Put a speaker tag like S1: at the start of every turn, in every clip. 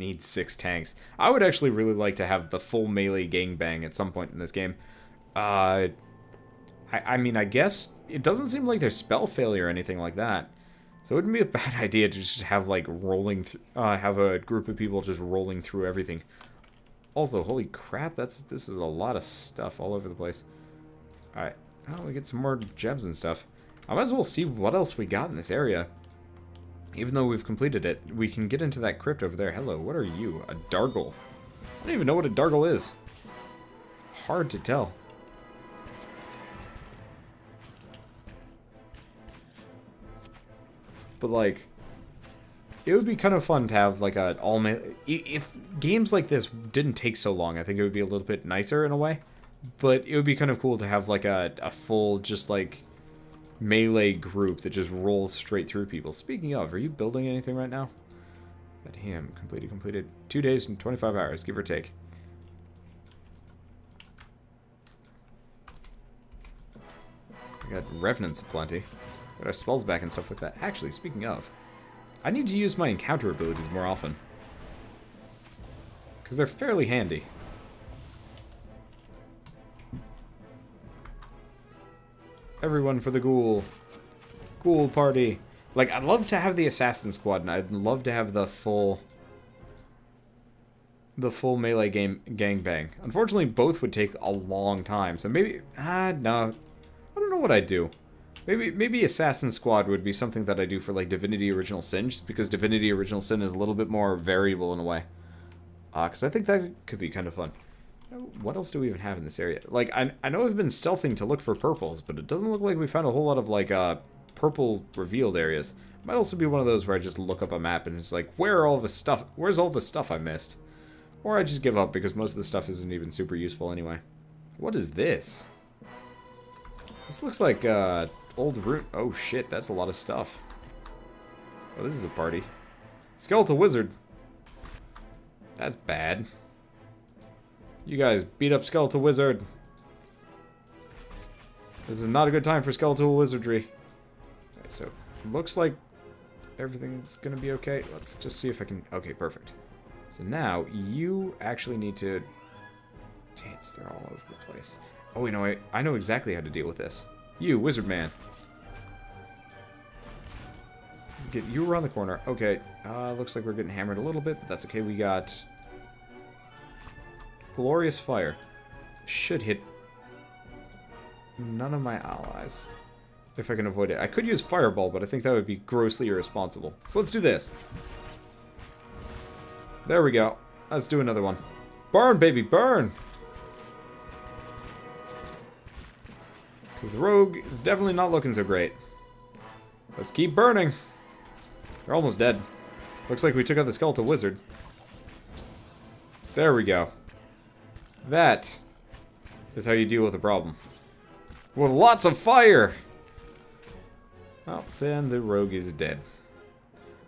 S1: needs 6 tanks. I would actually really like to have the full melee gangbang at some point in this game. I mean, I guess it doesn't seem like there's spell failure or anything like that. So it wouldn't be a bad idea to just have, like, have a group of people just rolling through everything. Also, holy crap, this is a lot of stuff all over the place. Alright, oh, we get some more gems and stuff. I might as well see what else we got in this area. Even though we've completed it, we can get into that crypt over there. Hello, what are you? A Dargle. I don't even know what a Dargle is. Hard to tell. But, like, it would be kind of fun to have, like, a if games like this didn't take so long, I think it would be a little bit nicer in a way. But it would be kind of cool to have, like, a full, just, like, melee group that just rolls straight through people. Speaking of, are you building anything right now? At him, completed. 2 days and 25 hours, give or take. We got revenants aplenty. Got our spells back and stuff like that. Actually, speaking of, I need to use my encounter abilities more often. Because they're fairly handy. Everyone for the ghoul. Ghoul party. Like, I'd love to have the assassin squad, and I'd love to have the full melee gangbang. Unfortunately, both would take a long time, so maybe, no. I don't know what I'd do. Maybe Assassin Squad would be something that I do for, like, Divinity Original Sin, just because Divinity Original Sin is a little bit more variable in a way. Because I think that could be kind of fun. What else do we even have in this area? Like, I know I've been stealthing to look for purples, but it doesn't look like we found a whole lot of, like, purple revealed areas. Might also be one of those where I just look up a map and it's like, where's all the stuff I missed? Or I just give up because most of the stuff isn't even super useful anyway. What is this? This looks like, old root. Oh shit, that's a lot of stuff. Oh, this is a party. Skeletal Wizard. That's bad. You guys beat up Skeletal Wizard. This is not a good time for Skeletal Wizardry. Okay, so, looks like everything's gonna be okay. Let's just see if I can... Okay, perfect. So now, you actually need to... Tits, they're all over the place. Oh, you know, I know exactly how to deal with this. You, Wizard Man. Let's get you around the corner. Okay, looks like we're getting hammered a little bit, but that's okay. We got... Glorious Fire. Should hit none of my allies. If I can avoid it. I could use Fireball, but I think that would be grossly irresponsible. So let's do this. There we go. Let's do another one. Burn, baby, burn! Because the rogue is definitely not looking so great. Let's keep burning. They're almost dead. Looks like we took out the Skeletal Wizard. There we go. That is how you deal with a problem. With lots of fire! Well, then the rogue is dead.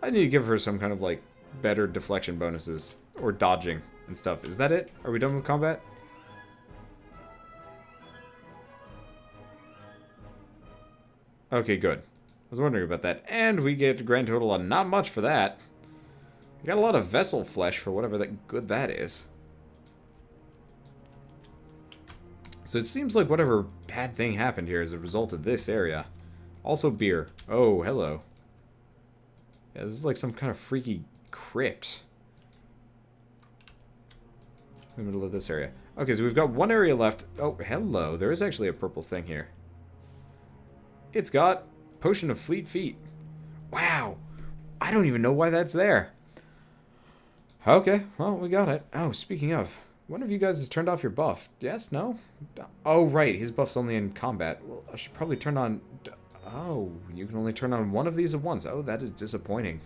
S1: I need to give her some kind of, like, better deflection bonuses. Or dodging and stuff. Is that it? Are we done with combat? Okay, good. I was wondering about that. And we get a grand total of not much for that. We got a lot of vessel flesh for whatever that good that is. So it seems like whatever bad thing happened here as a result of this area. Also beer. Oh, hello. Yeah, this is like some kind of freaky crypt. In the middle of this area. Okay, so we've got one area left. Oh, hello. There is actually a purple thing here. It's got Potion of Fleet Feet. Wow. I don't even know why that's there. Okay, well, we got it. Oh, speaking of, one of you guys has turned off your buff. Yes? No? Oh, right. His buff's only in combat. Well, I should probably turn on... Oh, you can only turn on one of these at once. Oh, that is disappointing.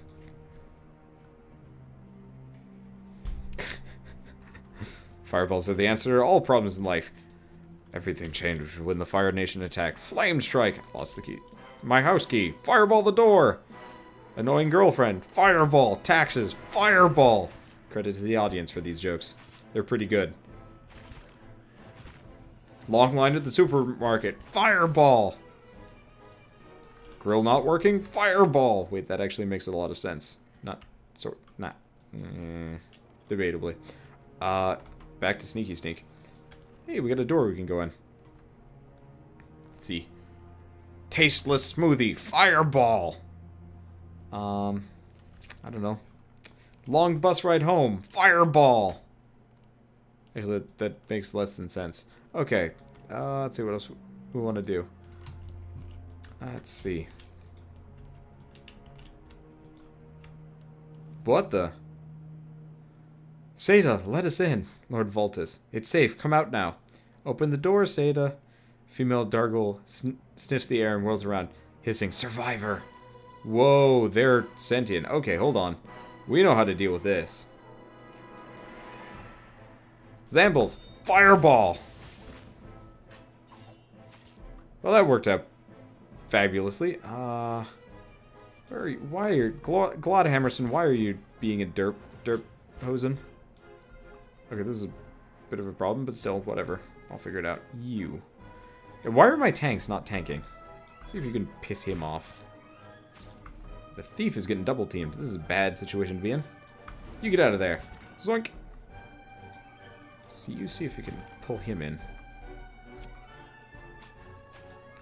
S1: Fireballs are the answer to all problems in life. Everything changed when the Fire Nation attacked. Flame strike. Lost the key. My house key. Fireball the door. Annoying girlfriend. Fireball. Taxes. Fireball. Credit to the audience for these jokes. They're pretty good. Long line at the supermarket. Fireball. Grill not working. Fireball. Wait, that actually makes a lot of sense. Not. debatably. Back to Sneaky Sneak. Hey, we got a door we can go in. Let's see. Tasteless smoothie. Fireball. I don't know. Long bus ride home. Fireball. Actually, that makes less than sense. Okay. Let's see what else we want to do. Let's see. What the? Seda, let us in, Lord Voltus. It's safe. Come out now. Open the door, Seda. Female Dargle sniffs the air and whirls around, hissing, Survivor! Whoa, they're sentient. Okay, hold on. We know how to deal with this. Zambles! Fireball! Well, that worked out fabulously. Where are you? Why are you... Glod Hammerson, why are you being a derp hosen? Okay, this is a bit of a problem, but still, whatever. I'll figure it out. You. And why are my tanks not tanking? Let's see if you can piss him off. The thief is getting double teamed. This is a bad situation to be in. You get out of there. Zoink. So you see if you can pull him in.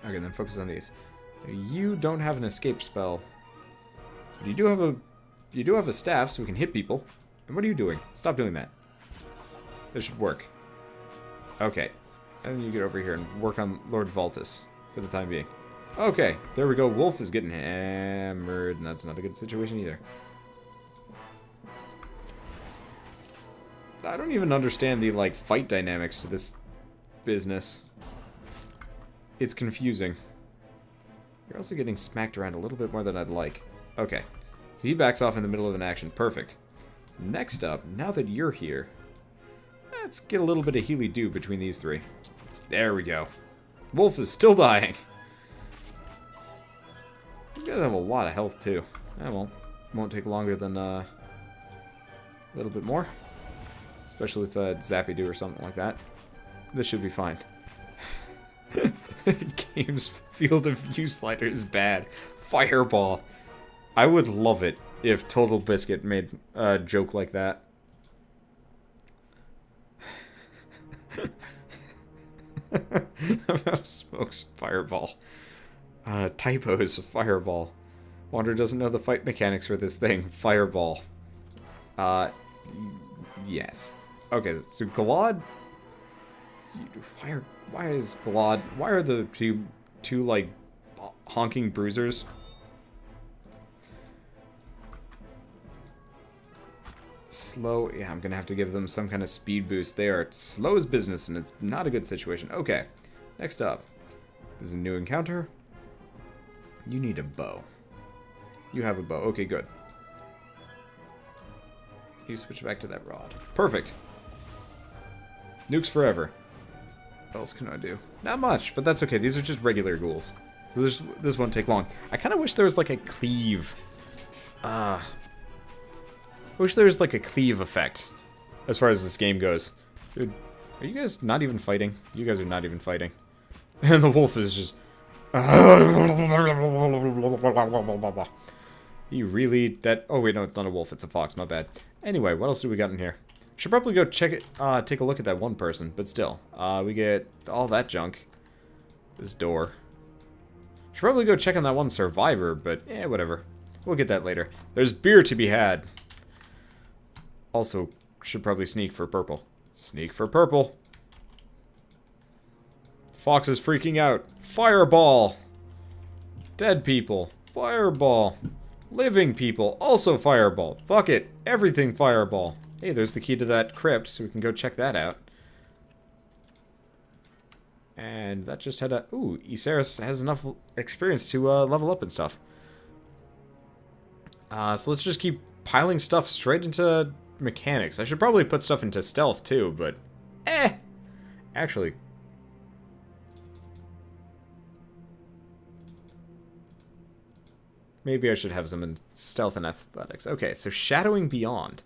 S1: Okay, then focus on these. You don't have an escape spell. But you do have a staff, so we can hit people. And what are you doing? Stop doing that. This should work. Okay. And you get over here and work on Lord Voltus for the time being. Okay, there we go. Wolf is getting hammered, and that's not a good situation either. I don't even understand the, like, fight dynamics to this business. It's confusing. You're also getting smacked around a little bit more than I'd like. Okay. So he backs off in the middle of an action. Perfect. So next up, now that you're here, let's get a little bit of healy-do between these three. There we go. Wolf is still dying. You guys have a lot of health, too. Eh, well, won't take longer than a little bit more. Especially with Zappy-Doo or something like that. This should be fine. Game's field of view slider is bad. Fireball. I would love it if Total Biscuit made a joke like that. Smokes Fireball. Typos. Fireball. Wander doesn't know the fight mechanics for this thing. Fireball. Yes. Okay, so Glod... Why is Glod... Why are the two like, honking bruisers? Slow... Yeah, I'm gonna have to give them some kind of speed boost. They are slow as business, and it's not a good situation. Okay, next up. This is a new encounter. You need a bow. You have a bow. Okay, good. You switch back to that rod. Perfect. Nukes forever. What else can I do? Not much, but that's okay. These are just regular ghouls. So this won't take long. I kind of wish there was like a cleave. I wish there was like a cleave effect as far as this game goes. Dude, are you guys not even fighting? You guys are not even fighting. And the wolf is just... You really... That... Oh, wait, no, it's not a wolf. It's a fox. My bad. Anyway, what else do we got in here? Should probably go check it, take a look at that one person, but still. We get all that junk. This door. Should probably go check on that one survivor, but whatever. We'll get that later. There's beer to be had. Also, should probably sneak for purple. Sneak for purple. Fox is freaking out. Fireball. Dead people. Fireball. Living people. Also fireball. Fuck it. Everything fireball. Hey, there's the key to that crypt, so we can go check that out. And that just had a... Ooh, Isaris has enough experience to level up and stuff. So let's just keep piling stuff straight into mechanics. I should probably put stuff into stealth, too, but... Actually... Maybe I should have some in stealth and athletics. Okay, so Shadowing Beyond...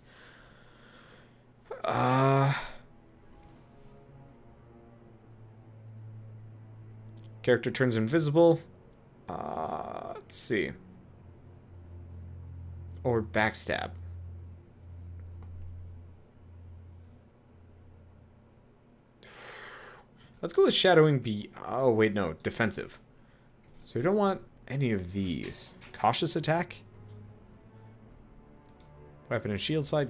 S1: Character turns invisible. Let's see. Or backstab. Let's go with shadowing oh, wait, no. Defensive. So we don't want any of these. Cautious attack? Weapon and shield side.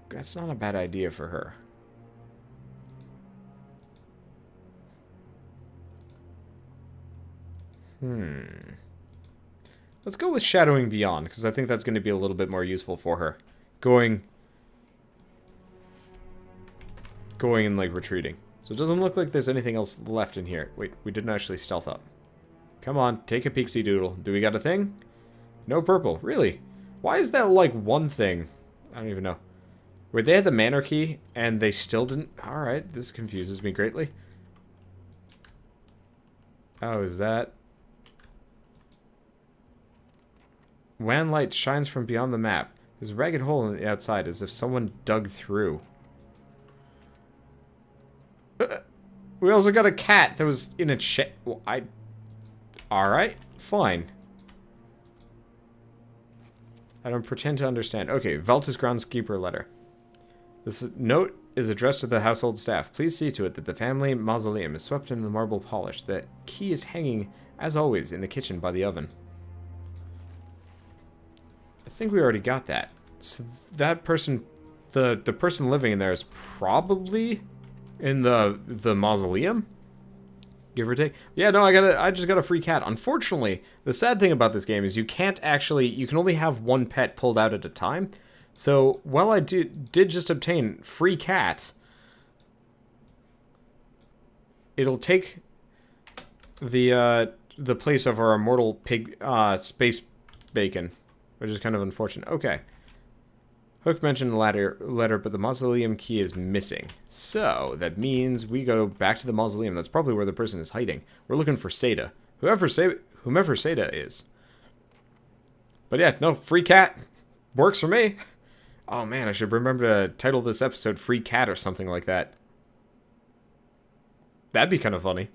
S1: That's not a bad idea for her. Let's go with shadowing beyond, because I think that's going to be a little bit more useful for her. Going and, like, retreating. So it doesn't look like there's anything else left in here. Wait, we didn't actually stealth up. Come on, take a peeksy doodle. Do we got a thing? No purple. Really? Why is that, like, one thing? I don't even know. Where they had the manor key, and they still didn't... Alright, this confuses me greatly. Oh, is that... Wan light shines from beyond the map. There's a ragged hole on the outside, as if someone dug through. We also got a cat that was in a well, Alright, fine. I don't pretend to understand. Okay, Velta's groundskeeper letter. This note is addressed to the household staff. Please see to it that the family mausoleum is swept into the marble polish. The key is hanging, as always, in the kitchen by the oven. I think we already got that. So that person, the person living in there is probably in the mausoleum? Give or take. Yeah, no, I just got a free cat. Unfortunately, the sad thing about this game is you can only have one pet pulled out at a time. So, while I did just obtain free cat, it'll take the place of our immortal pig, space bacon, which is kind of unfortunate. Okay. Hook mentioned the letter, but the mausoleum key is missing. So, that means we go back to the mausoleum. That's probably where the person is hiding. We're looking for Seda. Whomever Seda is. But yeah, no, free cat. Works for me. Oh man, I should remember to title this episode Free Cat or something like that. That'd be kind of funny.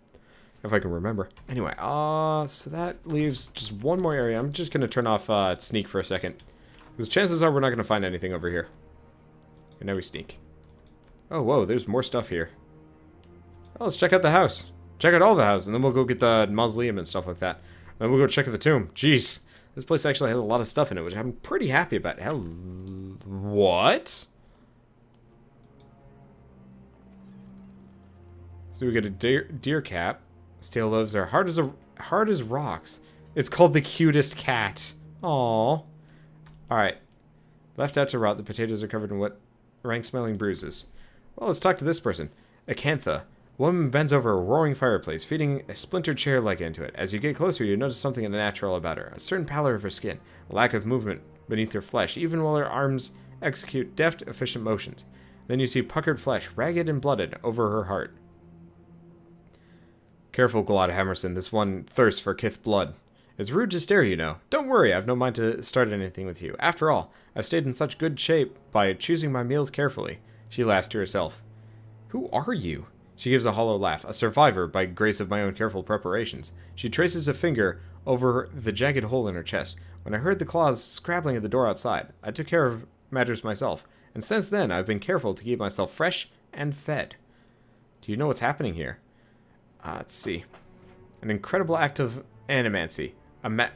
S1: If I can remember. Anyway, so that leaves just one more area. I'm just going to turn off sneak for a second. Because chances are we're not going to find anything over here. And now we sneak. Oh, whoa, there's more stuff here. Oh, let's check out the house. Check out all the house, and then we'll go get the mausoleum and stuff like that. And then we'll go check out the tomb. Jeez. This place actually has a lot of stuff in it, which I'm pretty happy about. Hell, what? So we get a deer cap. Stale loaves are hard as rocks. It's called the cutest cat. Aww. Alright. Left out to rot, the potatoes are covered in wet, rank-smelling bruises. Well, let's talk to this person. Acantha. A woman bends over a roaring fireplace, feeding a splintered chair leg into it. As you get closer, you notice something unnatural about her. A certain pallor of her skin, a lack of movement beneath her flesh, even while her arms execute deft, efficient motions. Then you see puckered flesh, ragged and blooded, over her heart. Careful, Glad Hammerson. This one thirsts for kith blood. It's rude to stare, you know. Don't worry, I've no mind to start anything with you. After all, I've stayed in such good shape by choosing my meals carefully. She laughs to herself. Who are you? She gives a hollow laugh. A survivor, by grace of my own careful preparations. She traces a finger over the jagged hole in her chest. When I heard the claws scrabbling at the door outside, I took care of matters myself. And since then, I've been careful to keep myself fresh and fed. Do you know what's happening here? Let's see. An incredible act of animancy.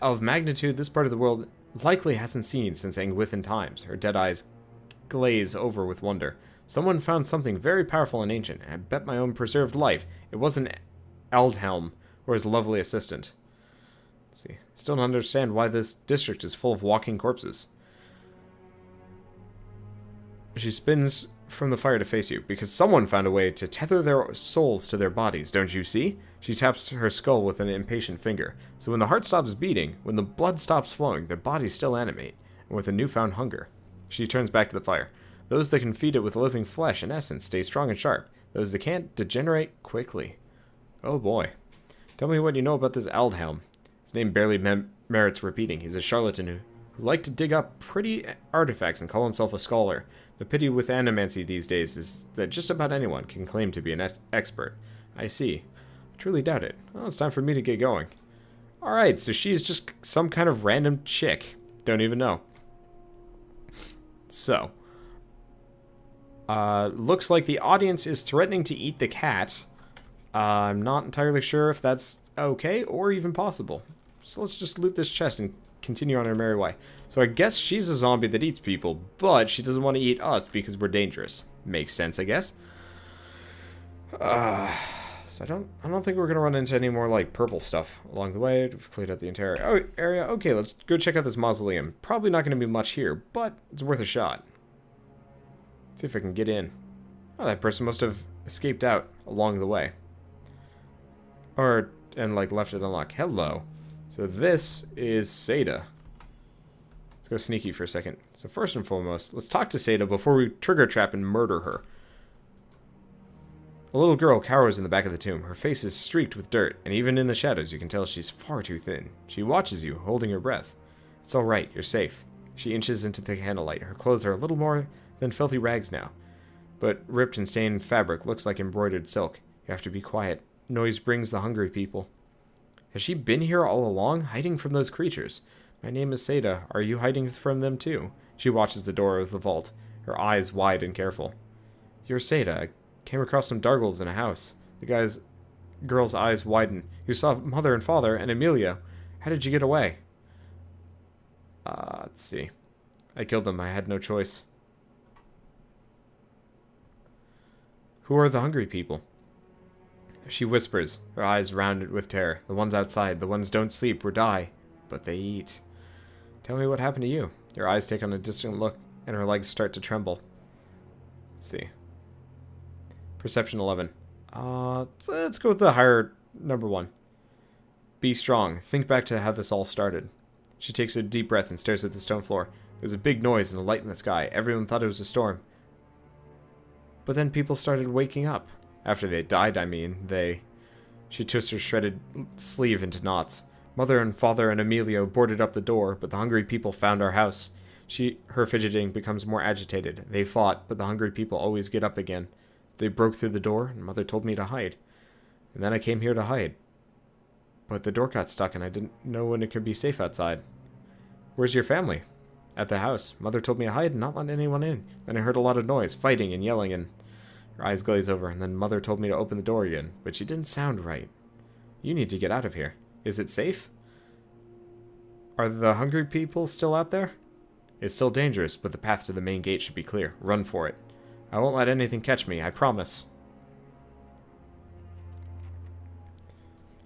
S1: Of magnitude this part of the world likely hasn't seen since Angwithan times. Her dead eyes glaze over with wonder. Someone found something very powerful and ancient, and I bet my own preserved life it wasn't Aldhelm or his lovely assistant. Let's see. Still don't understand why this district is full of walking corpses. She spins from the fire to face you, because someone found a way to tether their souls to their bodies, don't you see? She taps her skull with an impatient finger. So when the heart stops beating, when the blood stops flowing, their bodies still animate, and with a newfound hunger. She turns back to the fire. Those that can feed it with living flesh and essence stay strong and sharp. Those that can't degenerate quickly. Oh boy. Tell me what you know about this Aldhelm. His name barely merits repeating. He's a charlatan who liked to dig up pretty artifacts and call himself a scholar. The pity with animancy these days is that just about anyone can claim to be an expert. I see. I truly doubt it. Well, it's time for me to get going. Alright, so she's just some kind of random chick. Don't even know. So. Looks like the audience is threatening to eat the cat. I'm not entirely sure if that's okay or even possible. So let's just loot this chest and continue on our merry way. So I guess she's a zombie that eats people, but she doesn't want to eat us because we're dangerous. Makes sense, I guess. So I don't think we're gonna run into any more like purple stuff along the way. We've cleared out the entire area. Okay, let's go check out this mausoleum. Probably not gonna be much here, but it's worth a shot. Let's see if I can get in. Oh, that person must have escaped out along the way. And like left it unlocked. Hello. So this is Seda. Let's go sneaky for a second. So first and foremost, let's talk to Seda before we trigger trap and murder her. A little girl cowers in the back of the tomb. Her face is streaked with dirt, and even in the shadows you can tell she's far too thin. She watches you, holding her breath. It's alright, you're safe. She inches into the candlelight. Her clothes are a little more than filthy rags now, but ripped and stained fabric looks like embroidered silk. You have to be quiet. Noise brings the hungry people. Has she been here all along, hiding from those creatures? My name is Seda. Are you hiding from them too? She watches the door of the vault, her eyes wide and careful. You're Seda. I came across some Dargles in a house. The girl's eyes widen. You saw Mother and Father and Amelia. How did you get away? Let's see. I killed them. I had no choice. Who are the hungry people? She whispers, her eyes rounded with terror. The ones outside, the ones don't sleep or die, but they eat. Tell me what happened to you. Your eyes take on a distant look, and her legs start to tremble. Let's see. Perception 11. Let's go with the higher number 1. Be strong. Think back to how this all started. She takes a deep breath and stares at the stone floor. There's a big noise and a light in the sky. Everyone thought it was a storm. But then people started waking up. After they died, I mean, She twists her shredded sleeve into knots. Mother and Father and Emilio boarded up the door, but the hungry people found our house. Her fidgeting becomes more agitated. They fought, but the hungry people always get up again. They broke through the door, and Mother told me to hide. And then I came here to hide. But the door got stuck, and I didn't know when it could be safe outside. Where's your family? At the house. Mother told me to hide and not let anyone in. Then I heard a lot of noise, fighting and yelling, and her eyes glaze over, and then Mother told me to open the door again, but she didn't sound right. You need to get out of here. Is it safe? Are the hungry people still out there? It's still dangerous, but the path to the main gate should be clear. Run for it. I won't let anything catch me, I promise.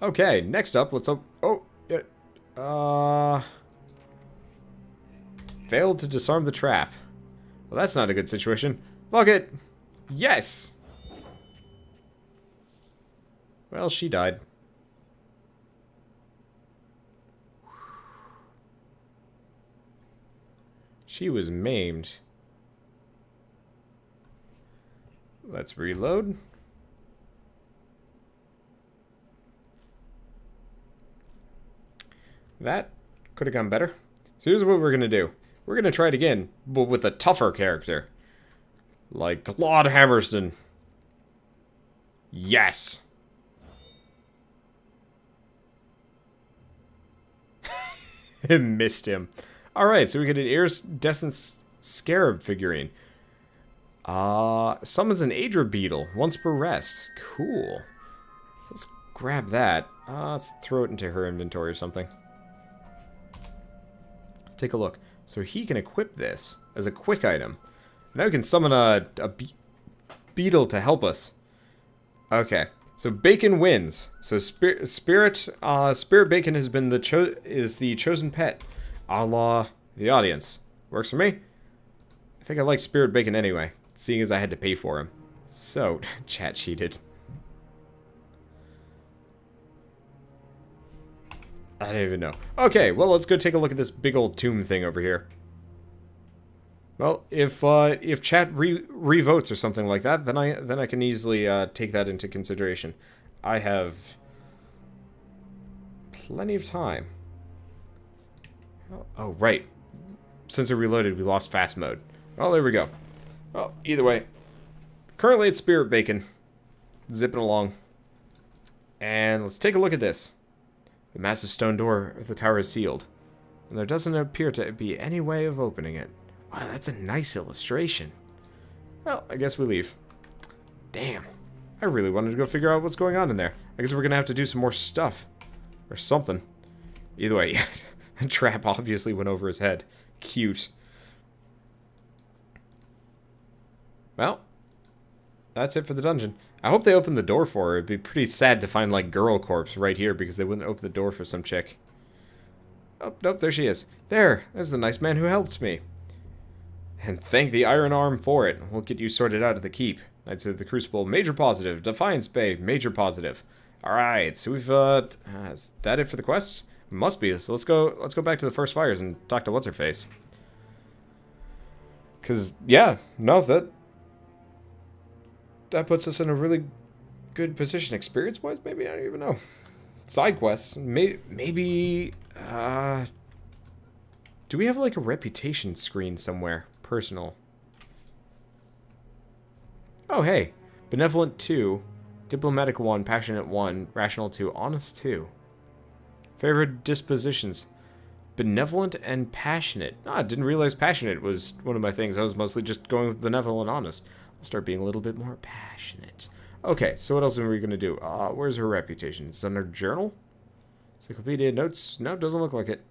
S1: Okay, next up, let's failed to disarm the trap. Well, that's not a good situation. Fuck it! Yes! Well, she died. She was maimed. Let's reload. That could have gone better. So here's what we're going to do. We're going to try it again, but with a tougher character. Like Claude Hammerson. Yes! Missed him. Alright, so we get an iridescent scarab figurine. Summons an Adra beetle once per rest. Cool. So let's grab that. Let's throw it into her inventory or something. Take a look. So he can equip this as a quick item. Now we can summon a beetle to help us. Okay. So Bacon wins. So Spirit Bacon has been the chosen pet, a la the audience. Works for me. I think I like Spirit Bacon anyway, seeing as I had to pay for him. So chat cheated. I don't even know. Okay, well, let's go take a look at this big old tomb thing over here. Well, if chat re-votes or something like that, then I can easily take that into consideration. I have plenty of time. Oh, right. Since it reloaded, we lost fast mode. Well, there we go. Well, either way. Currently, it's Spirit Bacon. Zipping along. And let's take a look at this. The massive stone door of the tower is sealed, and there doesn't appear to be any way of opening it. Wow, that's a nice illustration. Well, I guess we leave. Damn. I really wanted to go figure out what's going on in there. I guess we're gonna have to do some more stuff. Or something. Either way, the trap obviously went over his head. Cute. Well, that's it for the dungeon. I hope they open the door for her. It'd be pretty sad to find, like, girl corpse right here because they wouldn't open the door for some chick. Oh, nope, there she is. There's the nice man who helped me. And thank the Iron Arm for it. We'll get you sorted out of the keep. Knights of the Crucible, major positive. Defiance Bay, major positive. Alright, so we've, is that it for the quest? Must be. So let's go back to the first fires and talk to What's-Her-Face. Because, yeah, no, that puts us in a really good position. Experience-wise, maybe? I don't even know. Side quests. Maybe, do we have, like, a reputation screen somewhere? Personal. Oh, hey. Benevolent 2. Diplomatic 1. Passionate 1. Rational 2. Honest 2. Favorite dispositions. Benevolent and passionate. I didn't realize passionate was one of my things. I was mostly just going with benevolent and honest. I'll start being a little bit more passionate. Okay, so what else are we going to do? Where's her reputation? It's on her journal? Encyclopedia notes? No, doesn't look like it.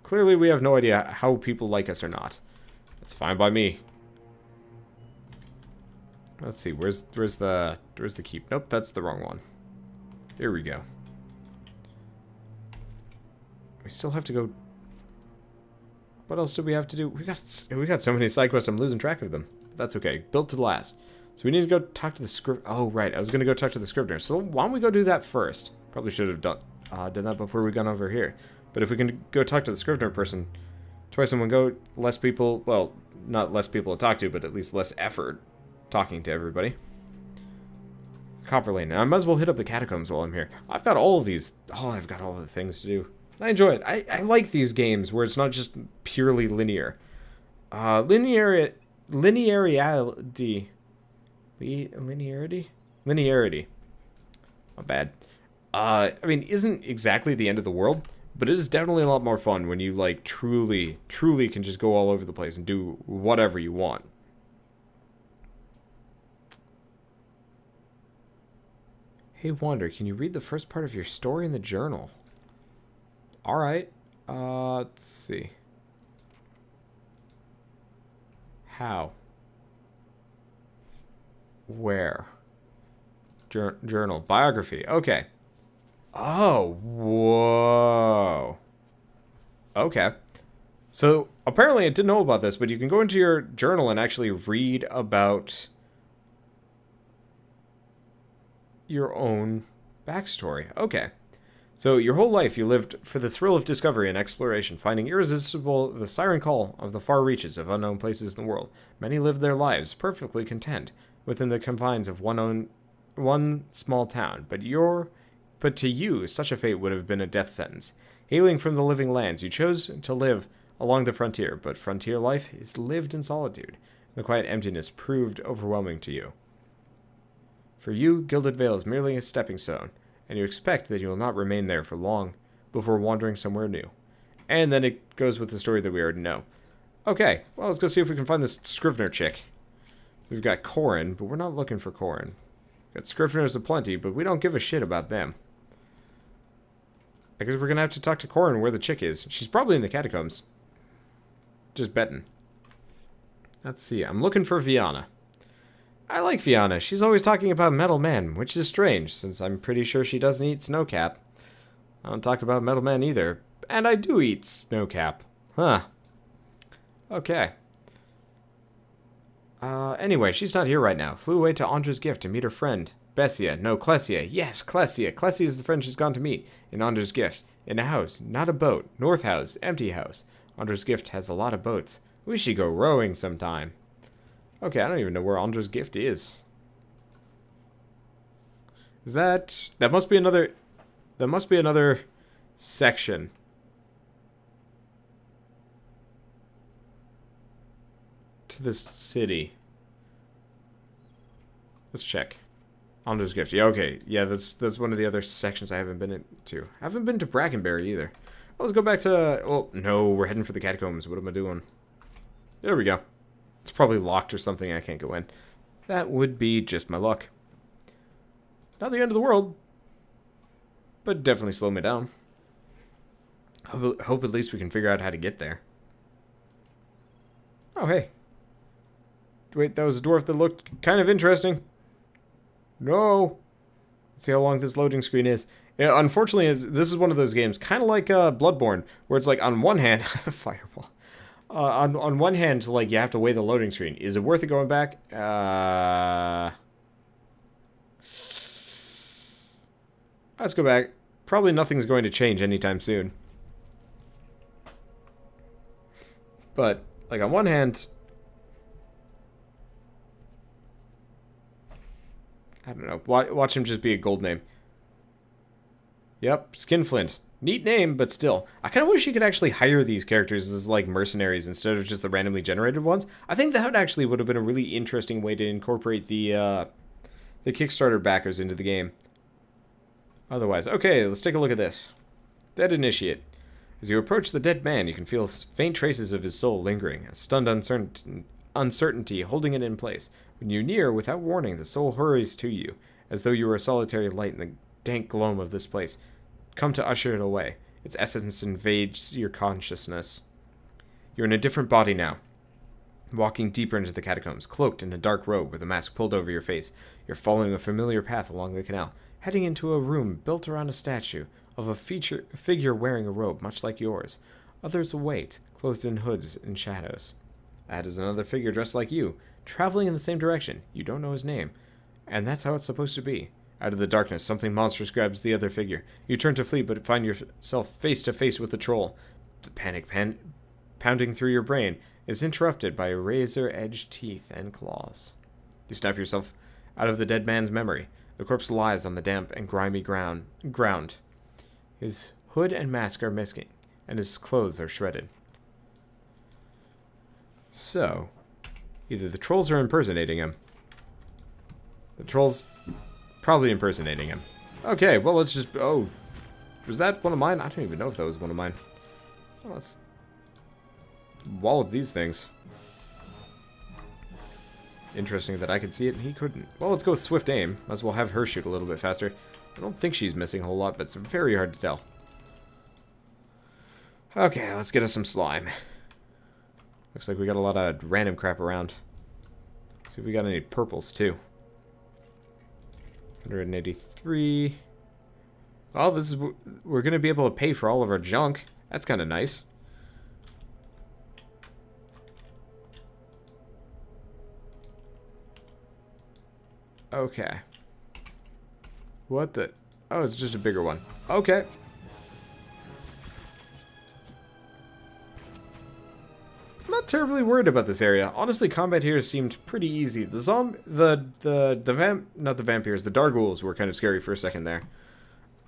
S1: Clearly we have no idea how people like us or not. That's fine by me. Let's see, where's the keep? Nope, that's the wrong one. Here we go. We still have to go. What else do we have to do? We got so many side quests, I'm losing track of them. That's okay. Built to last. So we need to go talk to the Scrivener. Oh, right. I was going to go talk to the Scrivener. So why don't we go do that first? Probably should have done that before we got over here. But if we can go talk to the Scrivener person, twice in one go, less people, well, not less people to talk to, but at least less effort talking to everybody. Copper Lane. Now, I might as well hit up the catacombs while I'm here. I've got all of these. Oh, I've got all the things to do. And I enjoy it. I like these games where it's not just purely linear. Linearity. Linearity. Not bad. I mean, isn't exactly the end of the world, but it is definitely a lot more fun when you, like, truly can just go all over the place and do whatever you want. Hey, Wander, can you read the first part of your story in the journal? Alright. Let's see. How? Where? Journal. Biography. Okay. Oh, whoa. Okay. So, apparently I didn't know about this, but you can go into your journal and actually read about your own backstory. Okay. So, your whole life you lived for the thrill of discovery and exploration, finding irresistible the siren call of the far reaches of unknown places in the world. Many lived their lives perfectly content within the confines of one small town, but to you, such a fate would have been a death sentence. Hailing from the living lands, you chose to live along the frontier, but frontier life is lived in solitude. The quiet emptiness proved overwhelming to you. For you, Gilded Vale is merely a stepping stone, and you expect that you will not remain there for long before wandering somewhere new. And then it goes with the story that we already know. Okay, well, let's go see if we can find this Scrivener chick. We've got Corin, but we're not looking for Corin. Got Scriveners aplenty, but we don't give a shit about them. I guess we're gonna have to talk to Corin where the chick is. She's probably in the catacombs. Just betting. Let's see, I'm looking for Viana. I like Viana. She's always talking about Metal Man, which is strange, since I'm pretty sure she doesn't eat Snowcap. I don't talk about Metal Man either. And I do eat Snowcap. Huh. Okay. Anyway, she's not here right now. Flew away to Andra's gift to meet her friend. Bessia. No, Clessia. Yes, Clessia. Clessia is the friend she's gone to meet. In Andra's gift. In a house. Not a boat. North house. Empty house. Andra's gift has a lot of boats. We should go rowing sometime. Okay, I don't even know where Andra's gift is. Is that... That must be another section. To this city. Let's check. Andra's gift. Yeah, okay. Yeah, that's one of the other sections I haven't been into. I haven't been to Brackenberry either. Well, let's go back to... Well, no, we're heading for the catacombs. What am I doing? There we go. It's probably locked or something. I can't go in. That would be just my luck. Not the end of the world, but definitely slow me down. Hope at least we can figure out how to get there. Oh, hey. Wait, that was a dwarf that looked kind of interesting. No. Let's see how long this loading screen is. Yeah, unfortunately, this is one of those games, kind of like Bloodborne, where it's like, on one hand, fireball. On one hand, like, you have to weigh the loading screen. Is it worth it going back? Let's go back. Probably nothing's going to change anytime soon. But, like, on one hand, I don't know. Watch him just be a gold name. Yep, Skinflint. Neat name, but still. I kind of wish you could actually hire these characters as, like, mercenaries instead of just the randomly generated ones. I think that actually would have been a really interesting way to incorporate the Kickstarter backers into the game. Otherwise, okay, let's take a look at this. Dead Initiate. As you approach the dead man, you can feel faint traces of his soul lingering, a stunned uncertainty holding it in place. When you near, without warning, the soul hurries to you, as though you were a solitary light in the dank gloom of this place. Come to usher it away. Its essence invades your consciousness. You're in a different body now, walking deeper into the catacombs, cloaked in a dark robe with a mask pulled over your face. You're following a familiar path along the canal, heading into a room built around a statue of a figure wearing a robe much like yours. Others await, clothed in hoods and shadows. That is another figure dressed like you, traveling in the same direction. You don't know his name, and that's how it's supposed to be. Out of the darkness, something monstrous grabs the other figure. You turn to flee, but find yourself face to face with the troll. The panic pounding through your brain is interrupted by razor-edged teeth and claws. You snap yourself out of the dead man's memory. The corpse lies on the damp and grimy ground. His hood and mask are missing, and his clothes are shredded. So, either the trolls are impersonating him. The trolls probably impersonating him. Okay, well, let's just... Oh, was that one of mine? I don't even know if that was one of mine. Well, let's wallop these things. Interesting that I could see it and he couldn't. Well, let's go with Swift Aim. Might as well have her shoot a little bit faster. I don't think she's missing a whole lot, but it's very hard to tell. Okay, let's get us some slime. Looks like we got a lot of random crap around. Let's see if we got any purples, too. 183. Well, this is... We're going to be able to pay for all of our junk. That's kind of nice. Okay. What the... Oh, it's just a bigger one. Okay. I'm not terribly worried about this area. Honestly, combat here seemed pretty easy. The vampires, the Darghouls were kind of scary for a second there.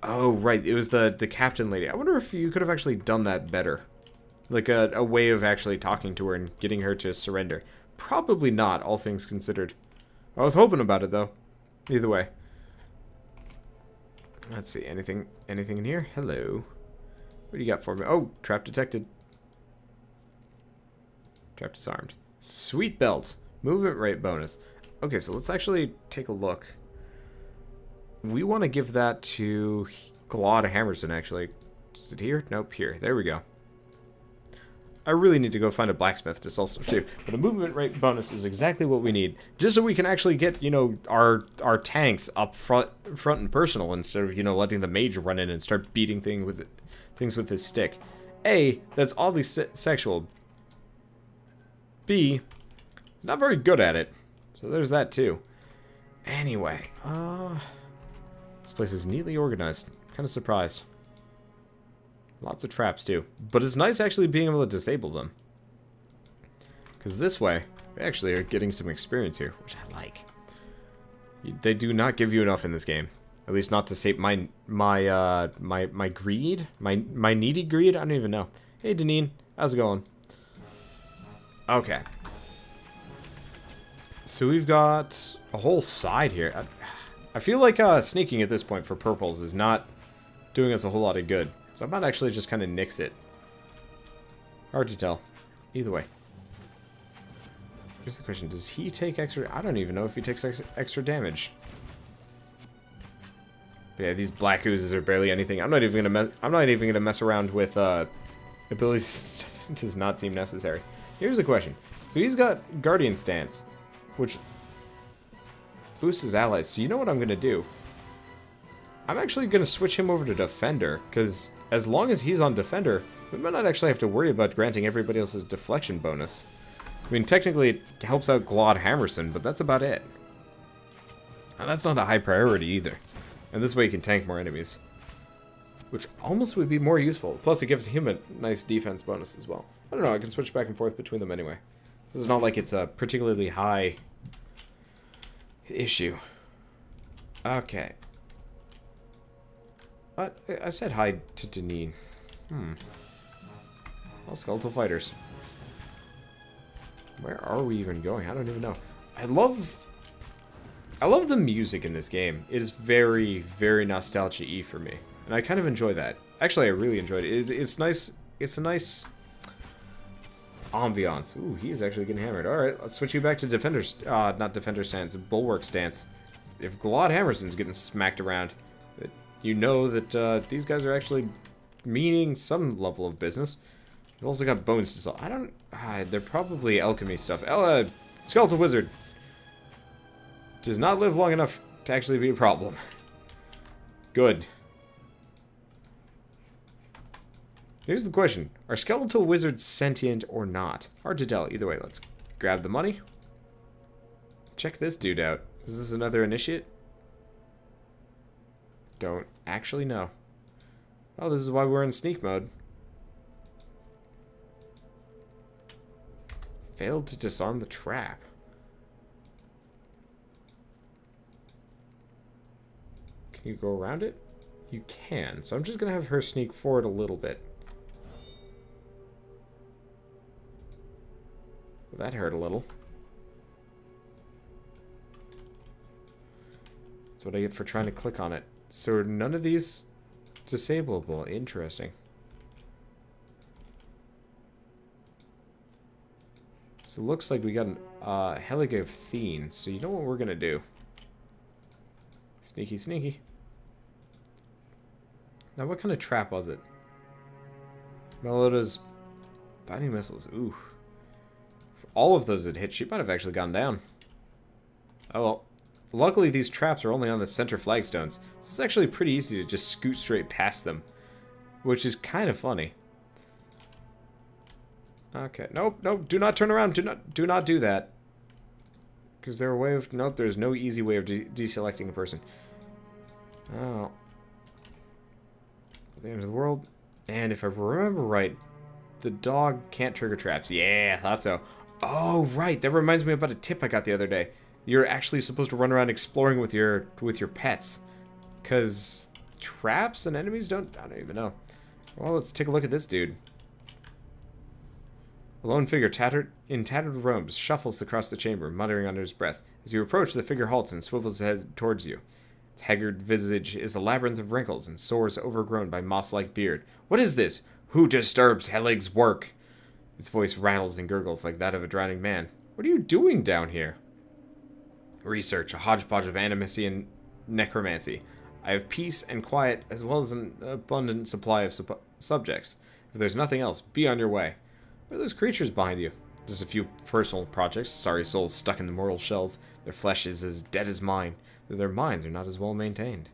S1: Oh, right. It was the captain lady. I wonder if you could have actually done that better. Like a way of actually talking to her and getting her to surrender. Probably not, all things considered. I was hoping about it, though. Either way. Let's see. Anything in here? Hello. What do you got for me? Oh, trap detected. Trap disarmed. Sweet belt. Movement rate bonus. Okay, so let's actually take a look. We want to give that to Claude Hammerson, actually. Is it here? Nope, here. There we go. I really need to go find a blacksmith to sell stuff too. But a movement rate bonus is exactly what we need. Just so we can actually get, you know, our tanks up front and personal instead of, you know, letting the mage run in and start beating things with his stick. A, that's oddly sexual. B, he's not very good at it. So there's that too. Anyway, this place is neatly organized. Kind of surprised. Lots of traps too. But it's nice actually being able to disable them. Because this way, we actually are getting some experience here, which I like. They do not give you enough in this game. At least not to sate my greed? My needy greed? I don't even know. Hey Deneen, how's it going? Okay. So we've got a whole side here. I feel like sneaking at this point for purples is not doing us a whole lot of good. So I might actually just kind of nix it. Hard to tell. Either way. Here's the question. Does he take extra... I don't even know if he takes extra damage. But yeah, these black oozes are barely anything. I'm not even gonna mess around with abilities. It does not seem necessary. Here's the question. So he's got Guardian Stance, which boosts his allies. So you know what I'm gonna do? I'm actually gonna switch him over to Defender, because as long as he's on Defender, we might not actually have to worry about granting everybody else's deflection bonus. I mean, technically it helps out Glod Hammerson, but that's about it. And that's not a high priority either. And this way you can tank more enemies, which almost would be more useful. Plus it gives him a nice defense bonus as well. I don't know, I can switch back and forth between them anyway. So it's not like it's a particularly high issue. Okay. But I said hi to Deneen. Well, skeletal fighters. Where are we even going? I don't even know. I love the music in this game. It is very, very nostalgia-y for me. And I kind of enjoy that. Actually, I really enjoyed it. It's nice. It's a nice ambiance. Ooh, he's actually getting hammered. Alright, let's switch you back to Defender's... not Defender stance, Bulwark stance. If Glod Hammerson's getting smacked around, you know that these guys are actually meaning some level of business. We've also got bones to sell. I don't... they're probably alchemy stuff. Skeletal Wizard does not live long enough to actually be a problem. Good. Here's the question. Are skeletal wizards sentient or not? Hard to tell. Either way, let's grab the money. Check this dude out. Is this another initiate? Don't actually know. Oh, this is why we're in sneak mode. Failed to disarm the trap. Can you go around it? You can. So I'm just going to have her sneak forward a little bit. Well, that hurt a little. That's what I get for trying to click on it. So are none of these disableable? Interesting. So it looks like we got an Helig of Thien. So you know what we're going to do? Sneaky, sneaky. Now, what kind of trap was it? Meloda's binding missiles. Ooh. If all of those had hit, she might have actually gone down. Oh well. Luckily, these traps are only on the center flagstones. So it's actually pretty easy to just scoot straight past them. Which is kind of funny. Okay. Nope, nope. Do not turn around. Do not do that. Because there's a way of... Nope, there's no easy way of deselecting a person. Oh. At the end of the world. And if I remember right, the dog can't trigger traps. Yeah, I thought so. Oh, right. That reminds me about a tip I got the other day. You're actually supposed to run around exploring with your pets. Because traps and enemies don't... I don't even know. Well, let's take a look at this dude. A lone figure in tattered robes shuffles across the chamber, muttering under his breath. As you approach, the figure halts and swivels his head towards you. Its haggard visage is a labyrinth of wrinkles and sores overgrown by moss-like beard. What is this? Who disturbs Helig's work? Its voice rattles and gurgles like that of a drowning man. What are you doing down here? Research, a hodgepodge of animacy and necromancy. I have peace and quiet, as well as an abundant supply of subjects. If there's nothing else, be on your way. What are those creatures behind you? Just a few personal projects, sorry souls stuck in the mortal shells. Their flesh is as dead as mine, though their minds are not as well maintained.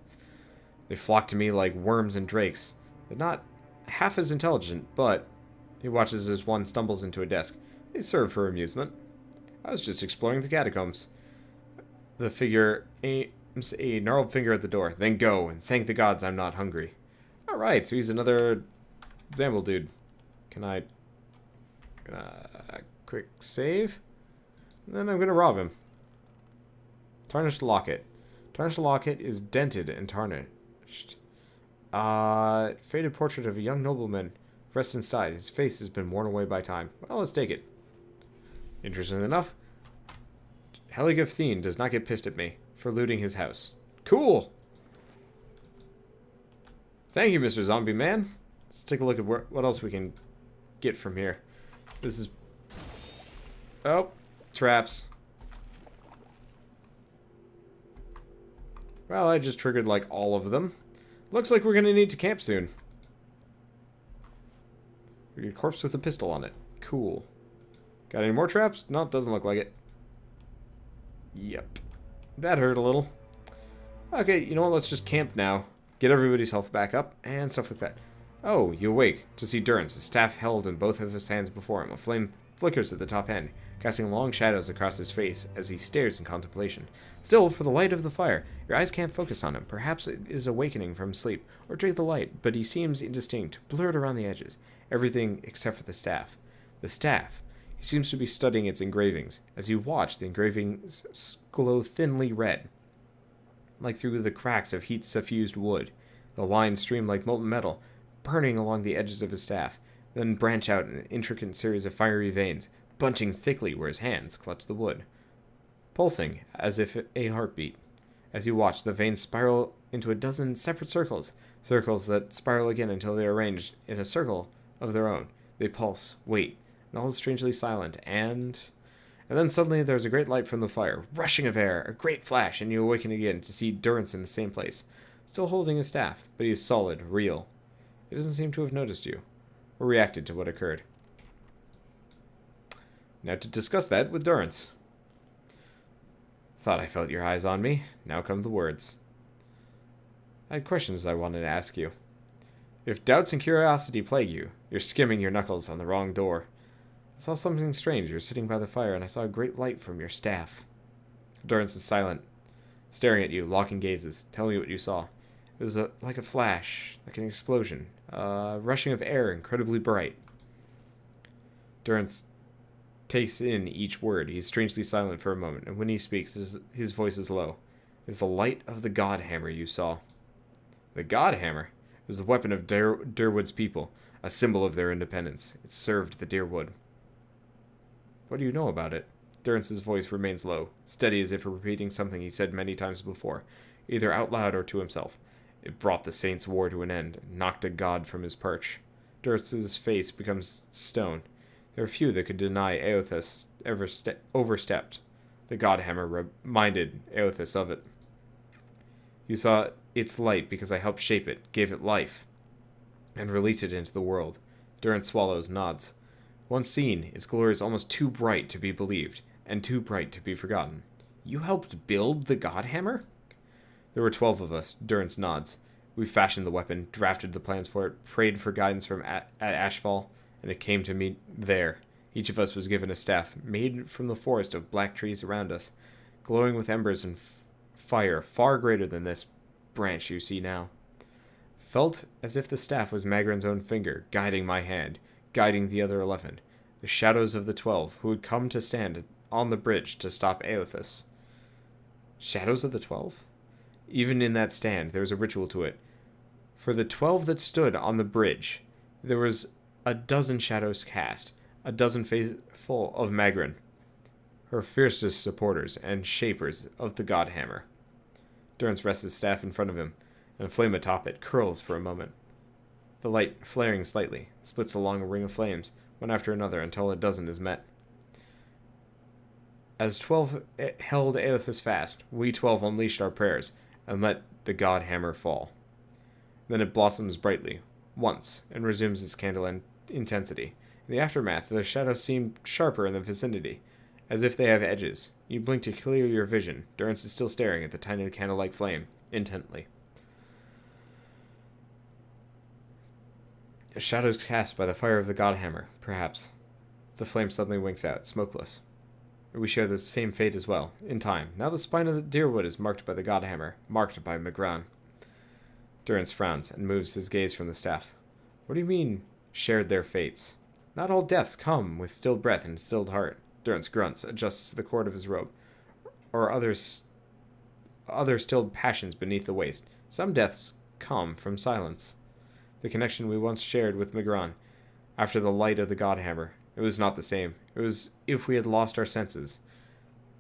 S1: They flock to me like worms and drakes. They're not half as intelligent, but... He watches as one stumbles into a desk. They serve for amusement. I was just exploring the catacombs. The figure aims a gnarled finger at the door. Then go, and thank the gods I'm not hungry. Alright, so he's another Zamble dude. Can I... quick save? And then I'm gonna rob him. Tarnished locket. Tarnished locket is dented and tarnished. Faded portrait of a young nobleman rests inside. His face has been worn away by time. Well, let's take it. Interesting enough, Helig of Thien does not get pissed at me for looting his house. Cool! Thank you, Mr. Zombie Man. Let's take a look at what else we can get from here. This is... Oh. Traps. Well, I just triggered, like, all of them. Looks like we're gonna need to camp soon. A corpse with a pistol on it. Cool. Got any more traps? No, it doesn't look like it. Yep. That hurt a little. Okay, you know what? Let's just camp now. Get everybody's health back up, and stuff like that. Oh, you awake to see Durance, his staff held in both of his hands before him. A flame flickers at the top end, casting long shadows across his face as he stares in contemplation. Still, for the light of the fire, your eyes can't focus on him. Perhaps it is awakening from sleep, or drink the light, but he seems indistinct, blurred around the edges. Everything except for the staff. The staff. He seems to be studying its engravings. As you watch, the engravings glow thinly red, like through the cracks of heat-suffused wood. The lines stream like molten metal, burning along the edges of his staff, then branch out in an intricate series of fiery veins, bunching thickly where his hands clutch the wood, pulsing as if a heartbeat. As you watch, the veins spiral into a dozen separate circles, circles that spiral again until they are arranged in a circle of their own. They pulse, wait, and all is strangely silent, and then suddenly there's a great light from the fire, rushing of air, a great flash, and you awaken again to see Durance in the same place, still holding his staff, but he is solid, real. He doesn't seem to have noticed you, or reacted to what occurred. Now to discuss that with Durance. Thought I felt your eyes on me. Now come the words. I had questions I wanted to ask you. If doubts and curiosity plague you, you're skimming your knuckles on the wrong door. I saw something strange. You were sitting by the fire, and I saw a great light from your staff. Durance is silent, staring at you, locking gazes. Tell me what you saw. It was like a flash, like an explosion, a rushing of air, incredibly bright. Durance takes in each word. He's strangely silent for a moment, and when he speaks, his voice is low. It is the light of the God Hammer you saw. The God Hammer? It was the weapon of Deerwood's people, a symbol of their independence. It served the Deerwood. What do you know about it? Durance's voice remains low, steady as if repeating something he said many times before, either out loud or to himself. It brought the Saints' war to an end, and knocked a god from his perch. Durance's face becomes stone. There are few that could deny Eothas ever overstepped. The God Hammer reminded Eothas of it. You saw its light because I helped shape it, gave it life, and release it into the world. Durance swallows, nods. Once seen, its glory is almost too bright to be believed, and too bright to be forgotten. You helped build the God Hammer? There were 12 of us. Durance nods. We fashioned the weapon, drafted the plans for it, prayed for guidance from at Ashfall, and it came to me there. Each of us was given a staff, made from the forest of black trees around us, glowing with embers and fire far greater than this branch you see now. Felt as if the staff was Magrin's own finger, guiding my hand, guiding the other 11, the shadows of the 12, who had come to stand on the bridge to stop Eothas. Shadows of the 12? Even in that stand, there was a ritual to it. For the 12 that stood on the bridge, there was a dozen shadows cast, a dozen faithful of Magrin, her fiercest supporters and shapers of the God Hammer. Durance rests his staff in front of him, and the flame atop it curls for a moment. The light, flaring slightly, splits along a ring of flames, one after another, until a dozen is met. As 12 held Eothas fast, we 12 unleashed our prayers, and let the God Hammer fall. Then it blossoms brightly, once, and resumes its candle intensity. In the aftermath, the shadows seem sharper in the vicinity, as if they have edges. You blink to clear your vision. Durance is still staring at the tiny candle-like flame, intently. A shadow is cast by the fire of the God Hammer, perhaps. The flame suddenly winks out, smokeless. We share the same fate as well, in time. Now the spine of the Deerwood is marked by the God Hammer, marked by Magran. Durance frowns and moves his gaze from the staff. What do you mean, shared their fates? Not all deaths come with stilled breath and stilled heart. Durance grunts, adjusts the cord of his robe, or other stilled passions beneath the waist. Some deaths come from silence. The connection we once shared with Magran, after the light of the God Hammer, it was not the same. It was if we had lost our senses,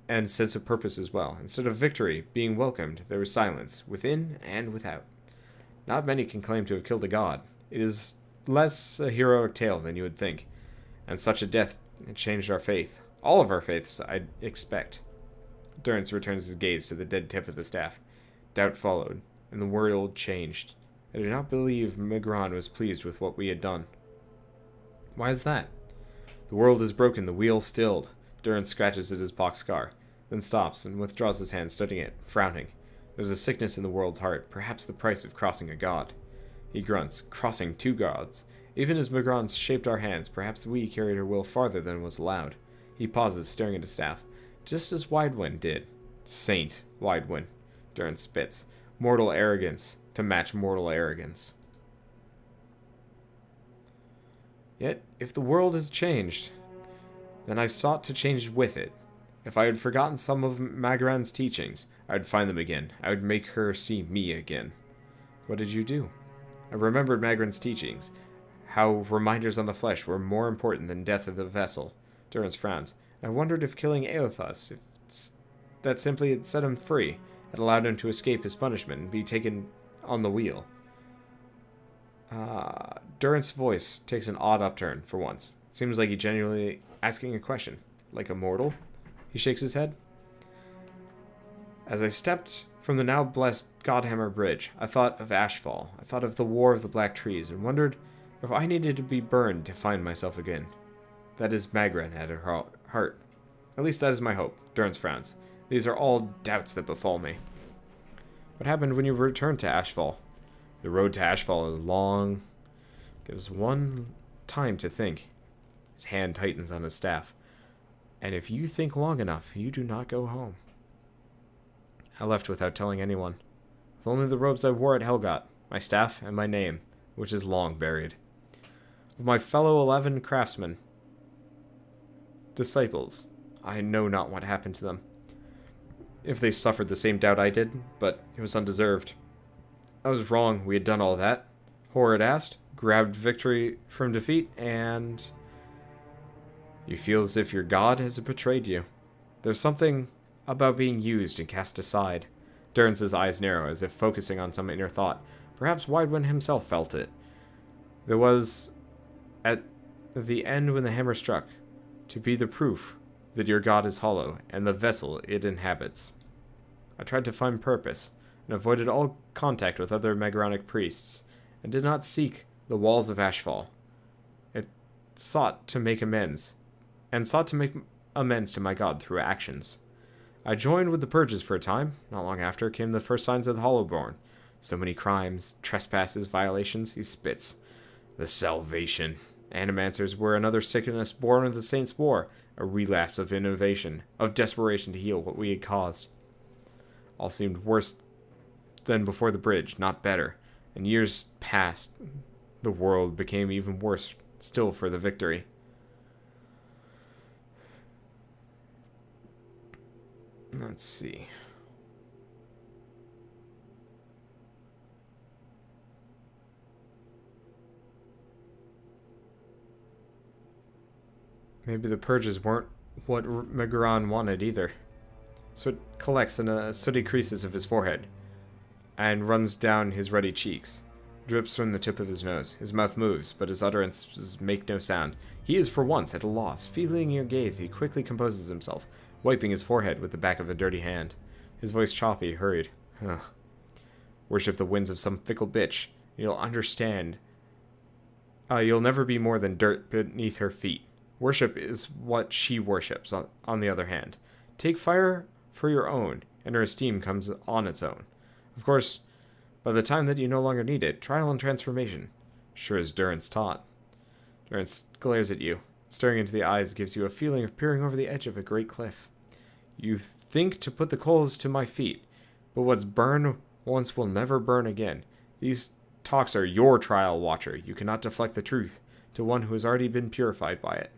S1: and sense of purpose as well. Instead of victory being welcomed, there was silence, within and without. Not many can claim to have killed a god. It is less a heroic tale than you would think, and such a death changed our faith, All of our faiths, I'd expect. Durrance returns his gaze to the dead tip of the staff. Doubt followed, and the world changed. I do not believe Migron was pleased with what we had done. Why is that? The world is broken, the wheel stilled. Durrance scratches at his pock scar, then stops and withdraws his hand, studying it, frowning. There's a sickness in the world's heart, perhaps the price of crossing a god. He grunts, crossing two gods. Even as Migron shaped our hands, perhaps we carried her will farther than was allowed. He pauses, staring at his staff, just as Widewind did. Saint Widewind, Durrance spits. Mortal arrogance to match mortal arrogance. Yet, if the world has changed, then I sought to change with it. If I had forgotten some of Magaran's teachings, I would find them again. I would make her see me again. What did you do? I remembered Magaran's teachings, how reminders on the flesh were more important than death of the vessel. Durrance frowns. I wondered if killing Aothas, if that simply had set him free, had allowed him to escape his punishment and be taken on the wheel. Durrance's voice takes an odd upturn for once. It seems like he's genuinely asking a question. Like a mortal? He shakes his head. As I stepped from the now blessed Godhammer Bridge, I thought of Ashfall. I thought of the War of the Black Trees, and wondered if I needed to be burned to find myself again. That is Magran at her heart. At least that is my hope. Durrance frowns. These are all doubts that befall me. What happened when you returned to Ashfall? The road to Ashfall is long. Gives one time to think. His hand tightens on his staff. And if you think long enough, you do not go home. I left without telling anyone. With only the robes I wore at Helgot, my staff, and my name, which is long buried. Of my fellow 11 craftsmen, disciples, I know not what happened to them. If they suffered the same doubt I did, but it was undeserved. I was wrong, we had done all that. Horrid asked, grabbed victory from defeat, and... You feel as if your god has betrayed you. There's something about being used and cast aside. Durrance's eyes narrow, as if focusing on some inner thought. Perhaps Widewind himself felt it. There was, at the end when the hammer struck, to be the proof that your god is hollow, and the vessel it inhabits. I tried to find purpose, and avoided all contact with other Magaronic priests, and did not seek the walls of Ashfall. It sought to make amends, to my god through actions. I joined with the purges for a time. Not long after came the first signs of the Hollowborn. So many crimes, trespasses, violations, he spits. The salvation. Animancers were another sickness born of the Saints' War, a relapse of innovation, of desperation to heal what we had caused. All seemed worse than before the bridge, not better. And years passed. The world became even worse still for the victory. Let's see. Maybe the purges weren't what Megaron wanted either. So it collects in the sooty creases of his forehead and runs down his ruddy cheeks. Drips from the tip of his nose. His mouth moves, but his utterances make no sound. He is for once at a loss. Feeling your gaze, he quickly composes himself, wiping his forehead with the back of a dirty hand. His voice choppy, hurried. Worship the winds of some fickle bitch. You'll understand. You'll never be more than dirt beneath her feet. Worship is what she worships, on the other hand. Take fire for your own, and her esteem comes on its own. Of course, by the time that you no longer need it, trial and transformation. Sure as Durrance taught. Durrance glares at you. Staring into the eyes gives you a feeling of peering over the edge of a great cliff. You think to put the coals to my feet, but what's burned once will never burn again. These talks are your trial, Watcher. You cannot deflect the truth to one who has already been purified by it.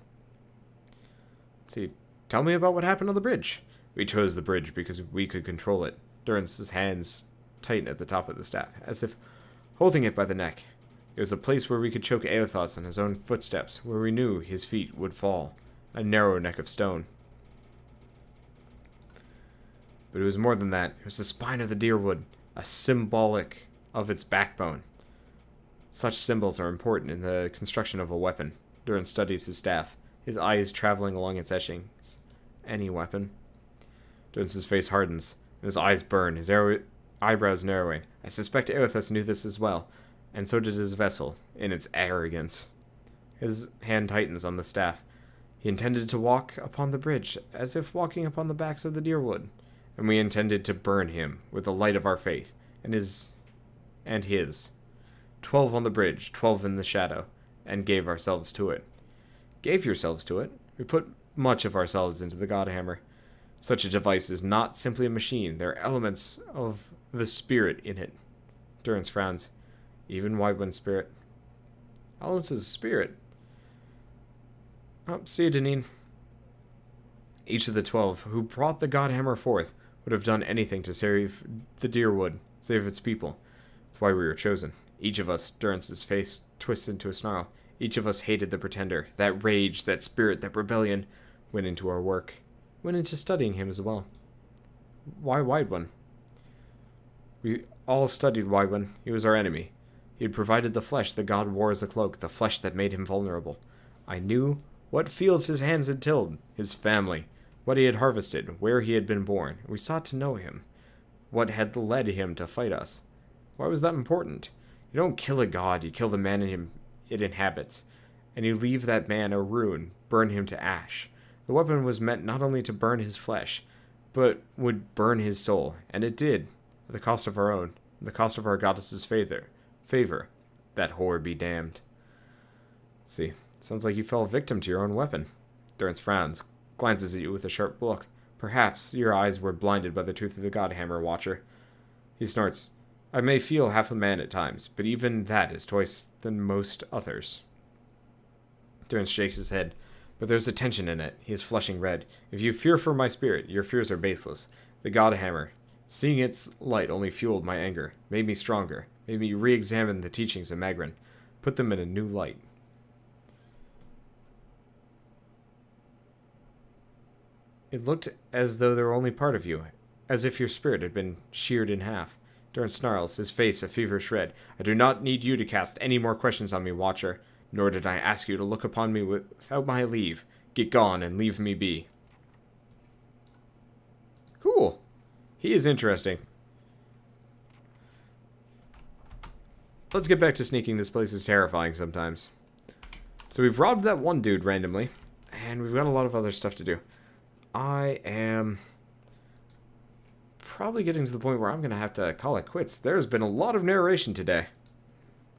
S1: Let's see. Tell me about what happened on the bridge. We chose the bridge because we could control it. Durrance's hands tighten at the top of the staff, as if holding it by the neck. It was a place where we could choke Aothas on his own footsteps, where we knew his feet would fall. A narrow neck of stone. But it was more than that. It was the spine of the deerwood, a symbolic of its backbone. Such symbols are important in the construction of a weapon. Durrance studies his staff. his eyes traveling along its etchings. Any weapon? Duns's face hardens, and his eyes burn, his eyebrows narrowing. I suspect Aerithus knew this as well, and so did his vessel, in its arrogance. His hand tightens on the staff. He intended to walk upon the bridge, as if walking upon the backs of the deerwood, and we intended to burn him with the light of our faith, and his. 12 on the bridge, 12 in the shadow, and gave ourselves to it. Gave yourselves to it? We put much of ourselves into the Godhammer. Such a device is not simply a machine. There are elements of the spirit in it. Durance frowns. Even Wydwin's spirit. Elements of the spirit? Oh, see you, Deneen. Each of the 12 who brought the Godhammer forth would have done anything to save the Deerwood, save its people. That's why we were chosen. Each of us, Durance's face twists into a snarl. Each of us hated the Pretender. That rage, that spirit, that rebellion went into our work. Went into studying him as well. Why Wydwin? We all studied Wydwin. He was our enemy. He had provided the flesh the god wore as a cloak, the flesh that made him vulnerable. I knew what fields his hands had tilled, his family, what he had harvested, where he had been born. We sought to know him. What had led him to fight us? Why was that important? You don't kill a god, you kill the man it inhabits. And you leave that man a ruin, burn him to ash. The weapon was meant not only to burn his flesh, but would burn his soul, and it did, at the cost of our own, the cost of our goddess's favor. That whore be damned. Let's see. Sounds like you fell victim to your own weapon. Durance frowns, glances at you with a sharp look. Perhaps your eyes were blinded by the truth of the Godhammer, Watcher. He snorts. I may feel half a man at times, but even that is twice than most others. Durance shakes his head, but there's a tension in it. He is flushing red. If you fear for my spirit, your fears are baseless. The Godhammer, seeing its light only fueled my anger, made me stronger, made me re-examine the teachings of Magrin, put them in a new light. It looked as though they were only part of you, as if your spirit had been sheared in half. Durance snarls, his face a feverish red. I do not need you to cast any more questions on me, Watcher, nor did I ask you to look upon me without my leave. Get gone and leave me be. Cool. He is interesting. Let's get back to sneaking. This place is terrifying sometimes. So we've robbed that one dude randomly, and we've got a lot of other stuff to do. I am probably getting to the point where I'm going to have to call it quits. There's been a lot of narration today.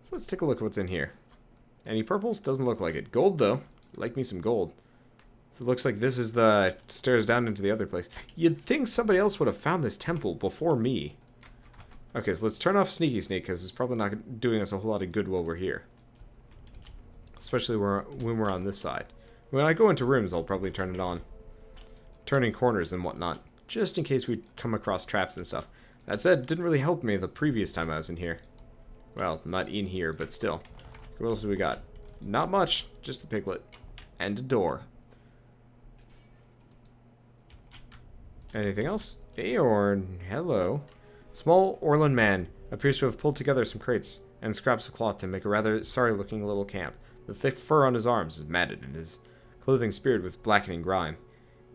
S1: So let's take a look at what's in here. Any purples? Doesn't look like it. Gold, though. Like me some gold. So it looks like this is the stairs down into the other place. You'd think somebody else would have found this temple before me. Okay, so let's turn off Sneaky Sneak, because it's probably not doing us a whole lot of good while we're here. Especially when we're on this side. When I go into rooms, I'll probably turn it on. Turning corners and whatnot, just in case we come across traps and stuff. That said, it didn't really help me the previous time I was in here. Well, not in here, but still. What else do we got? Not much, just a piglet. And a door. Anything else? Aeorn, hello. Small Orlan man appears to have pulled together some crates and scraps of cloth to make a rather sorry-looking little camp. The thick fur on his arms is matted, and his clothing smeared with blackening grime.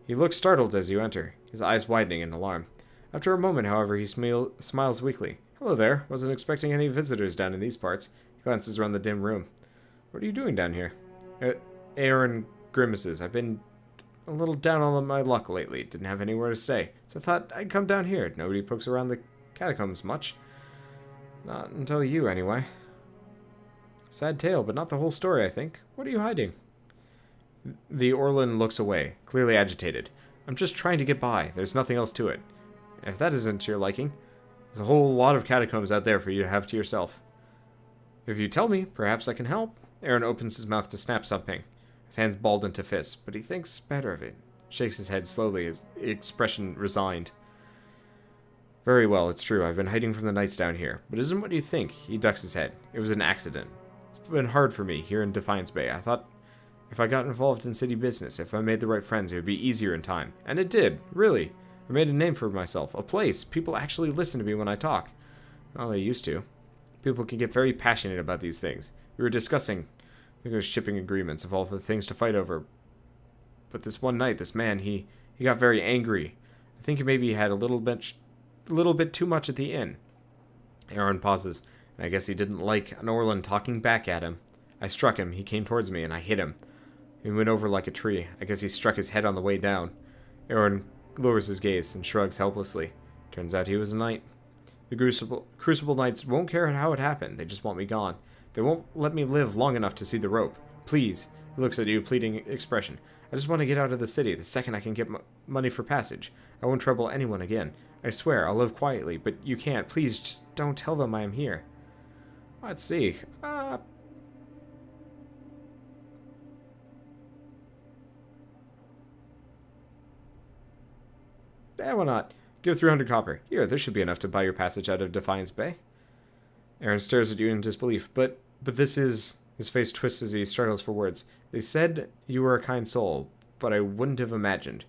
S1: He looks startled as you enter, his eyes widening in alarm. After a moment, however, he smiles weakly. Hello there. Wasn't expecting any visitors down in these parts. He glances around the dim room. What are you doing down here? Aeorn grimaces. I've been a little down on my luck lately. Didn't have anywhere to stay, so I thought I'd come down here. Nobody pokes around the catacombs much. Not until you, anyway. Sad tale, but not the whole story, I think. What are you hiding? The Orlan looks away, clearly agitated. I'm just trying to get by. There's nothing else to it. If that isn't to your liking, there's a whole lot of catacombs out there for you to have to yourself. If you tell me, perhaps I can help. Aeorn opens his mouth to snap something. His hands balled into fists, but he thinks better of it. Shakes his head slowly, his expression resigned. Very well, it's true. I've been hiding from the knights down here. But it isn't what you think. He ducks his head. It was an accident. It's been hard for me here in Defiance Bay. I thought if I got involved in city business, if I made the right friends, it would be easier in time. And it did, really. I made a name for myself. A place. People actually listen to me when I talk. Well, they used to. People can get very passionate about these things. We were discussing, I think it was shipping agreements of all the things to fight over. But this one night, this man, he got very angry. I think maybe he had a little bit too much at the inn. Aaron pauses, and I guess he didn't like Norland talking back at him. I struck him, he came towards me, and I hit him. He went over like a tree. I guess he struck his head on the way down. Aaron lowers his gaze and shrugs helplessly. Turns out he was a knight. The Crucible Knights won't care how it happened, they just want me gone. They won't let me live long enough to see the rope. Please. He looks at you, pleading expression. I just want to get out of the city the second I can get money for passage. I won't trouble anyone again. I swear, I'll live quietly, but you can't. Please, just don't tell them I am here. Let's see. Why not? Give 300 copper. Here, this should be enough to buy your passage out of Defiance Bay. Aaron stares at you in disbelief. But this is... His face twists as he struggles for words. They said you were a kind soul, but I wouldn't have imagined.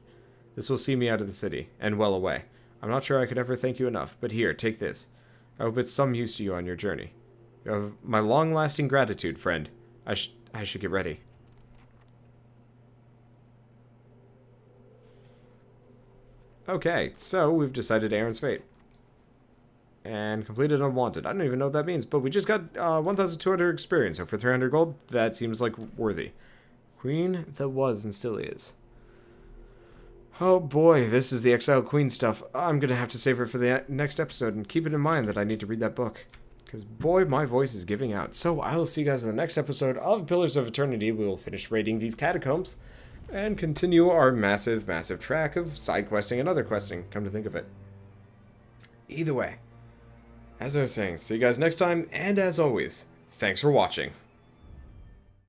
S1: This will see me out of the city, and well away. I'm not sure I could ever thank you enough, but here, take this. I hope it's some use to you on your journey. You have my long-lasting gratitude, friend. I should get ready. Okay, so we've decided Aaron's fate. And completed Unwanted. I don't even know what that means, but we just got 1,200 experience, so for 300 gold, that seems like worthy. Queen that was and still is. Oh boy, this is the Exiled Queen stuff. I'm gonna have to save it for the next episode, and keep it in mind that I need to read that book. Because boy, my voice is giving out. So I will see you guys in the next episode of Pillars of Eternity. We will finish raiding these catacombs, and continue our massive, massive track of side questing and other questing, come to think of it. Either way. As I was saying, see you guys next time, and as always, thanks for watching.